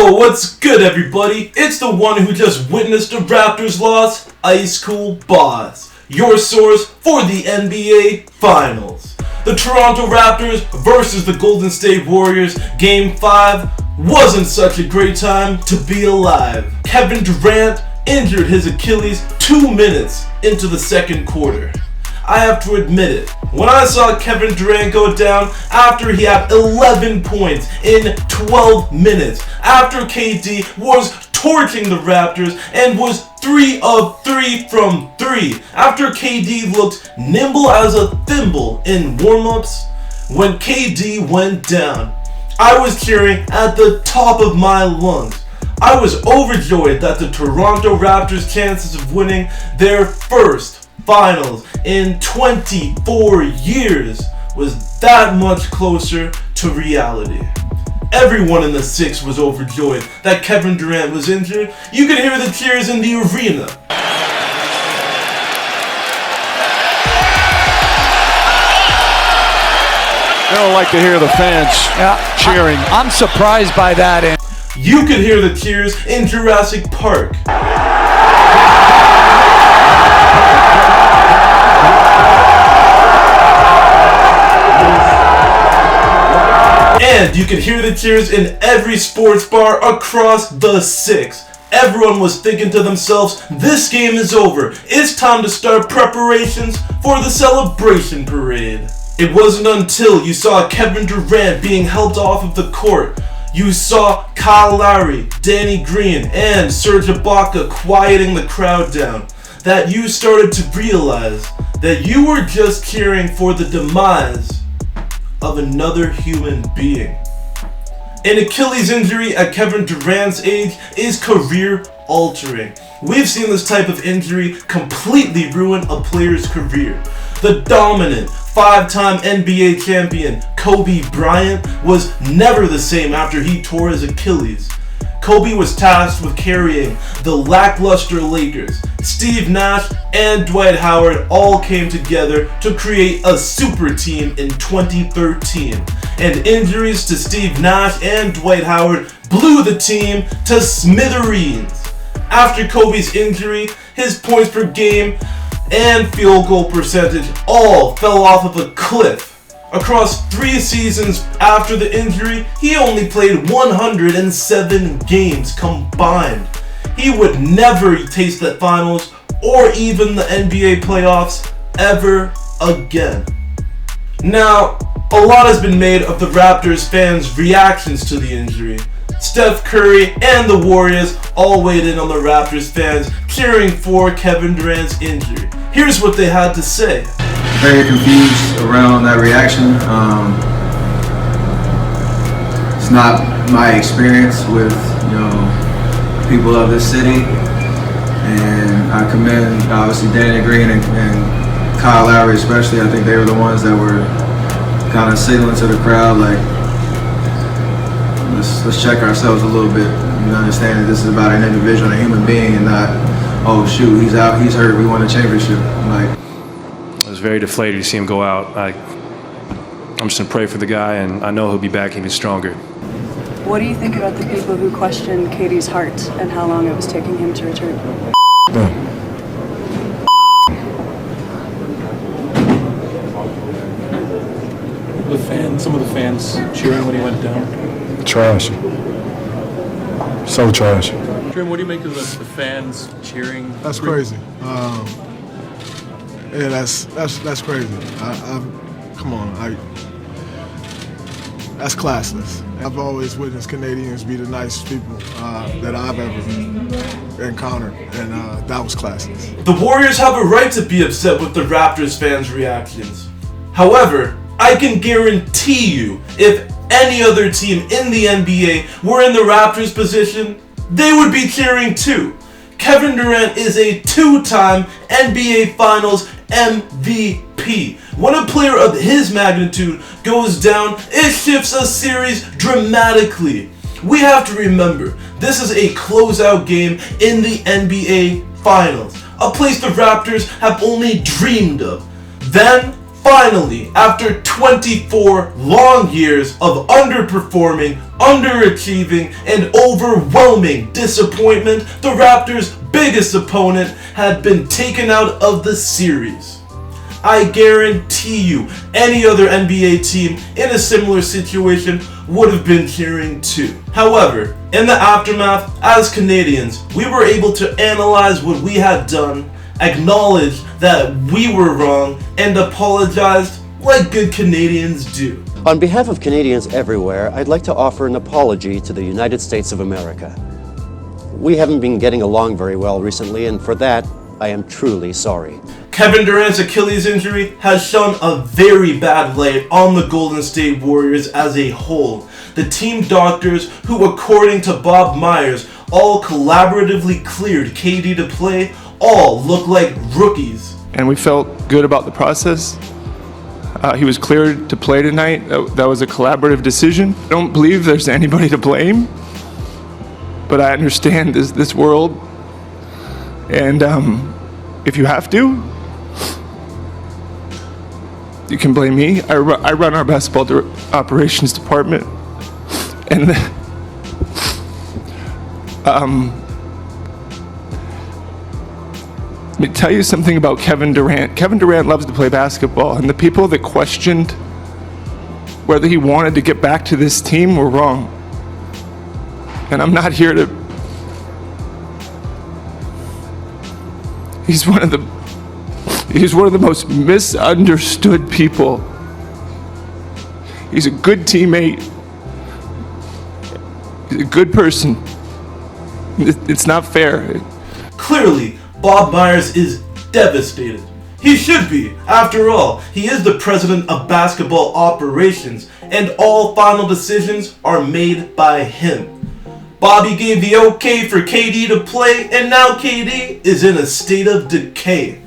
Yo, what's good everybody? It's the one who just witnessed a Raptors loss, ICECOOLBOSS, your source for the NBA Finals. The Toronto Raptors versus the Golden State Warriors Game 5 wasn't such a great time to be alive. Kevin Durant injured his Achilles 2 minutes into the second quarter. I have to admit it, when I saw Kevin Durant go down after he had 11 points in 12 minutes, after KD was torching the Raptors and was 3 of 3 from 3, after KD looked nimble as a thimble in warm-ups, when KD went down, I was cheering at the top of my lungs. I was overjoyed that the Toronto Raptors' chances of winning their first finals in 24 years was that much closer to reality. Everyone in the Six was overjoyed that Kevin Durant was injured. You could hear the cheers in the arena. They don't like to hear the fans cheering. I'm surprised by that. You could hear the cheers in Jurassic Park. And you could hear the cheers in every sports bar across the Six. Everyone was thinking to themselves, this game is over. It's time to start preparations for the celebration parade. It wasn't until you saw Kevin Durant being helped off of the court, you saw Kyle Lowry, Danny Green, and Serge Ibaka quieting the crowd down, that you started to realize that you were just cheering for the demise of another human being. An Achilles injury at Kevin Durant's age is career altering. We've seen this type of injury completely ruin a player's career. The dominant 5-time NBA champion Kobe Bryant was never the same after he tore his Achilles. Kobe was tasked with carrying the lackluster Lakers. Steve Nash and Dwight Howard all came together to create a super team in 2013. And injuries to Steve Nash and Dwight Howard blew the team to smithereens. After Kobe's injury, his points per game and field goal percentage all fell off of a cliff. Across 3 seasons after the injury, he only played 107 games combined. He would never taste the finals or even the NBA playoffs ever again. Now, a lot has been made of the Raptors fans' reactions to the injury. Steph Curry and the Warriors all weighed in on the Raptors fans cheering for Kevin Durant's injury. Here's what they had to say. Very confused around that reaction. It's not my experience with, people of this city, and I commend obviously Danny Green and Kyle Lowry especially. I think they were the ones that were kind of signaling to the crowd like, let's check ourselves a little bit and understand that this is about an individual, a human being, and not, oh shoot, he's out, he's hurt, we won a championship. I was very deflated to see him go out. I'm just gonna pray for the guy, and I know he'll be back even stronger. What do you think about the people who question KD's heart and how long it was taking him to return? Some of the fans cheering when he went down. Trash. So trash. Trim, what do you make of the fans cheering? That's crazy. Yeah, that's crazy. Come on, that's classless. I've always witnessed Canadians be the nicest people that I've ever encountered, and that was classless. The Warriors have a right to be upset with the Raptors fans' reactions. However, I can guarantee you, if any other team in the NBA were in the Raptors' position, they would be cheering too. Kevin Durant is a 2-time NBA Finals MVP. When a player of his magnitude goes down, it shifts a series dramatically. We have to remember, this is a closeout game in the NBA Finals, a place the Raptors have only dreamed of. Then, Finally, after 24 long years of underperforming, underachieving, and overwhelming disappointment, the Raptors' biggest opponent had been taken out of the series. I guarantee you, any other NBA team in a similar situation would have been cheering too. However, in the aftermath, as Canadians, we were able to analyze what we had done, acknowledge that we were wrong, and apologized like good Canadians do. On behalf of Canadians everywhere, I'd like to offer an apology to the United States of America. We haven't been getting along very well recently, and for that, I am truly sorry. Kevin Durant's Achilles injury has shone a very bad light on the Golden State Warriors as a whole. The team doctors, who according to Bob Myers, all collaboratively cleared KD to play, all look like rookies. And we felt good about the process. He was cleared to play tonight. That was a collaborative decision. I don't believe there's anybody to blame, but I understand this world. And if you have to, you can blame me. I run our basketball operations department. And let me tell you something about Kevin Durant. Kevin Durant loves to play basketball, and the people that questioned whether he wanted to get back to this team were wrong. And I'm not here to... He's one of the most misunderstood people. He's a good teammate. He's a good person. It's not fair. Clearly, Bob Myers is devastated. He should be. After all, he is the president of basketball operations, and all final decisions are made by him. Bobby gave the okay for KD to play, and now KD is in a state of decay.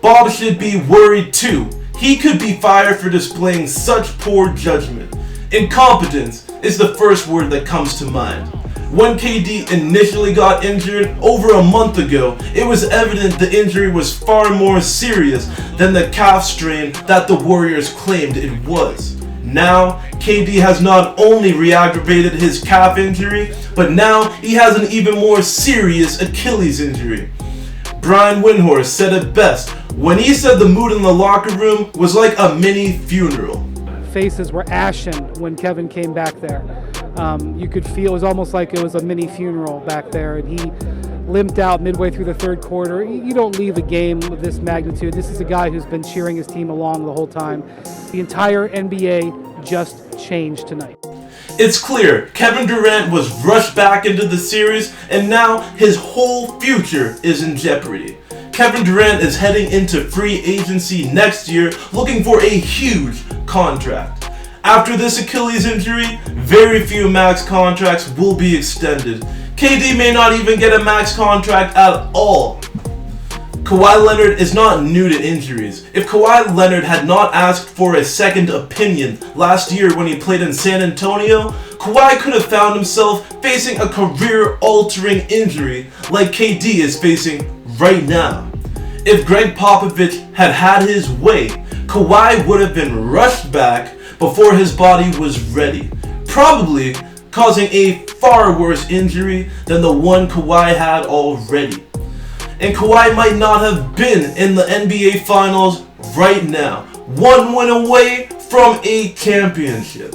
Bob should be worried too. He could be fired for displaying such poor judgment. Incompetence is the first word that comes to mind. When KD initially got injured over a month ago, it was evident the injury was far more serious than the calf strain that the Warriors claimed it was. Now, KD has not only re-aggravated his calf injury, but now he has an even more serious Achilles injury. Brian Windhorst said it best when he said the mood in the locker room was like a mini funeral. Faces were ashen when Kevin came back there. You could feel it was almost like it was a mini funeral back there, and he limped out midway through the third quarter. You don't leave a game of this magnitude. This is a guy who's been cheering his team along the whole time. The entire NBA just changed tonight. It's clear Kevin Durant was rushed back into the series, and now his whole future is in jeopardy. Kevin Durant is heading into free agency next year looking for a huge contract. After this Achilles injury, very few max contracts will be extended. KD may not even get a max contract at all. Kawhi Leonard is not new to injuries. If Kawhi Leonard had not asked for a second opinion last year when he played in San Antonio, Kawhi could have found himself facing a career-altering injury like KD is facing right now. If Greg Popovich had had his way, Kawhi would have been rushed back before his body was ready, probably causing a far worse injury than the one Kawhi had already. And Kawhi might not have been in the NBA Finals right now, one win away from a championship.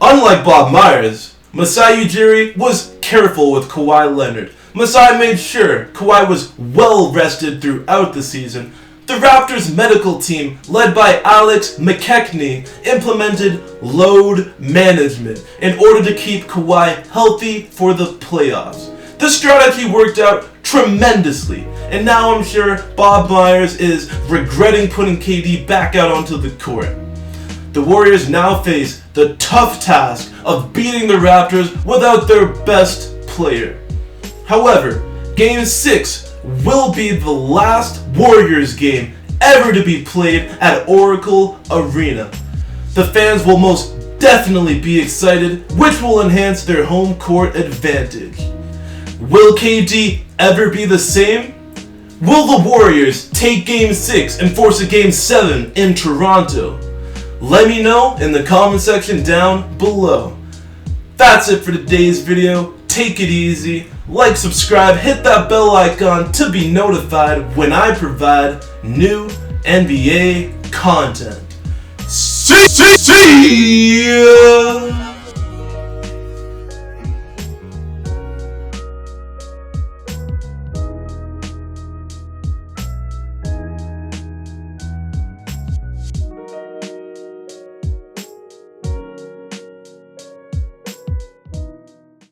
Unlike Bob Myers, Masai Ujiri was careful with Kawhi Leonard. Masai made sure Kawhi was well rested throughout the season. The Raptors medical team, led by Alex McKechnie, implemented load management in order to keep Kawhi healthy for the playoffs. This strategy worked out tremendously, and now I'm sure Bob Myers is regretting putting KD back out onto the court. The Warriors now face the tough task of beating the Raptors without their best player. However, Game 6 will be the last Warriors game ever to be played at Oracle Arena. The fans will most definitely be excited, which will enhance their home court advantage. Will KD ever be the same? Will the Warriors take Game 6 and force a Game 7 in Toronto? Let me know in the comment section down below. That's it for today's video. Take it easy, like, subscribe, hit that bell icon to be notified when I provide new NBA content. See ya!